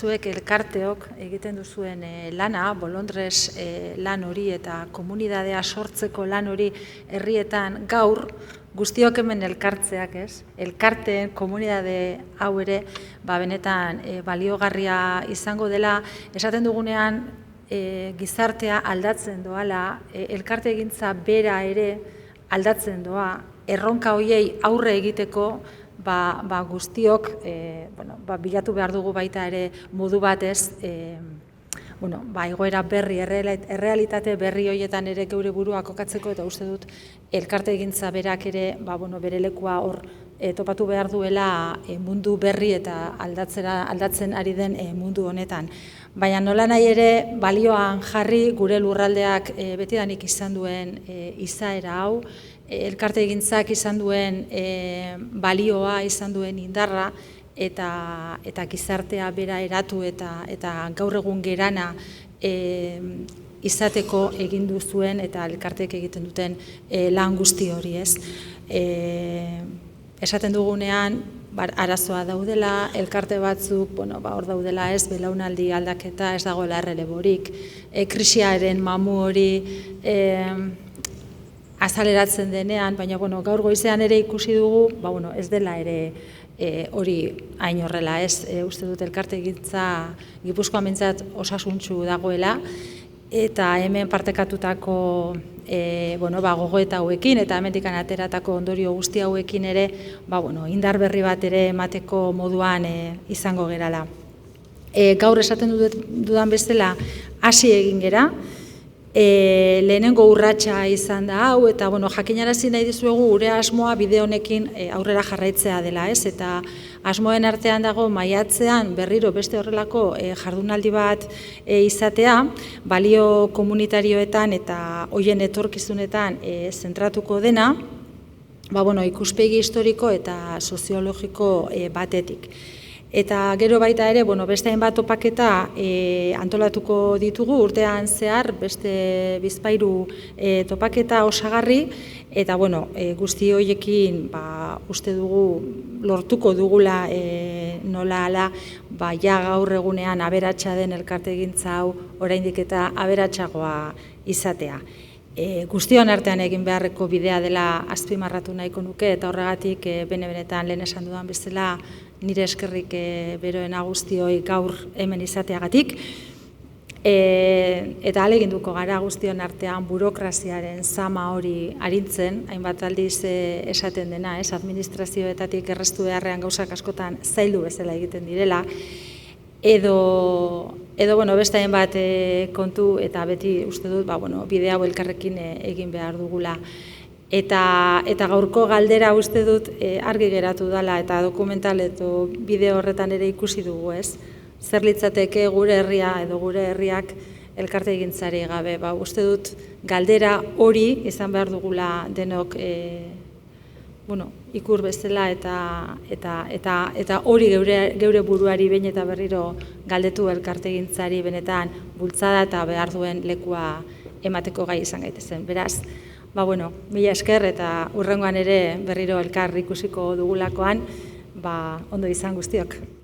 zuek elkarteok egiten duzuen lana, bolondrez lan hori eta komunidadea sortzeko lan hori herrietan gaur, guztiok hemen elkartzeak, ez? Elkarteen komunidade hau ere, benetan baliogarria izango dela, esaten dugunean gizartea aldatzen doala, elkarte egintza bera ere aldatzen doa, erronka hoiei aurre egiteko, guztiok bilatu behar dugu baita ere modu batez, egoera berri, errealitate berri horietan ere geure burua kokatzeko, eta uste dut elkarte egintza berak ere bere lekua hor topatu behar duela mundu berri eta aldatzen ari den mundu honetan. Baina nola nahi ere balioan jarri gure lurraldeak betidanik izan duen izaera hau, elkarte egintzak izan duen balioa, izan duen indarra, eta gizartea bera eratu eta gaur egun gerana izateko egin duzuen eta elkarteek egiten duten lan guzti hori, ez. Esaten dugunean, arazoa daudela, elkarte batzuk, hor daudela ez, belaunaldi aldaketa, ez dagoela erreleborik, krisiaren mamu hori azaleratzen denean, baina gaur goizean ere ikusi dugu, ez dela ere hori hain horrela, ez, uste dut elkarte egintza Gipuzkoan behintzat osasuntsu dagoela, eta hemen partekatutako gogoeta hauekin eta hemendikan ateratako ondorio guzti hauekin ere indar berri bat ere emateko moduan izango gerala. Gaur esaten dudan bezala hasi egin gera, lehenengo urratsa izan da hau, eta jakinarazi nahi dizuegu gure asmoa bide honekin aurrera jarraitzea dela, ez? Eta asmoen artean dago maiatzean berriro beste horrelako jardunaldi bat izatea, balio komunitarioetan eta hoien etorkizunetan zentratuko dena, ikuspegi historiko eta soziologiko batetik. Eta gero baita ere, beste hainbat topaketa antolatuko ditugu urtean zehar, beste bizpahiru topaketa osagarri, eta guzti horiekin uste dugu lortuko dugula nola ala, ja gaur egunean aberatsa den elkarte egintza hau oraindik eta aberatsagoa izatea. Guztion artean egin beharreko bidea dela azpimarratu nahiko nuke, eta horregatik benetan lehen esan dudan bezala nire eskerrik beroena guztioi gaur hemen izateagatik. Eta ahaleginduko gara guztion artean burokraziaren zama hori arintzen, hainbat aldiz esaten dena, ez, administrazioetatik erraztu beharrean gauzak askotan zaildu bezala egiten direla, edo beste hainbat kontu, eta beti uste dut bide hau elkarrekin egin behar dugula. Eta gaurko galdera uste dut argi geratu dela, eta dokumental edo bideo horretan ere ikusi dugu, ez? Zer litzateke gure herria edo gure herriak elkarte egintzari gabe. Uste dut galdera hori izan behar dugula denok ikur bezala, eta hori geure buruari behin eta berriro galdetu elkarte egintzari benetan bultzada eta behar duen lekua emateko gai izan gaitezen. Beraz, mila esker, eta hurrengoan ere berriro elkar ikusiko dugulakoan, ondo izan guztiok.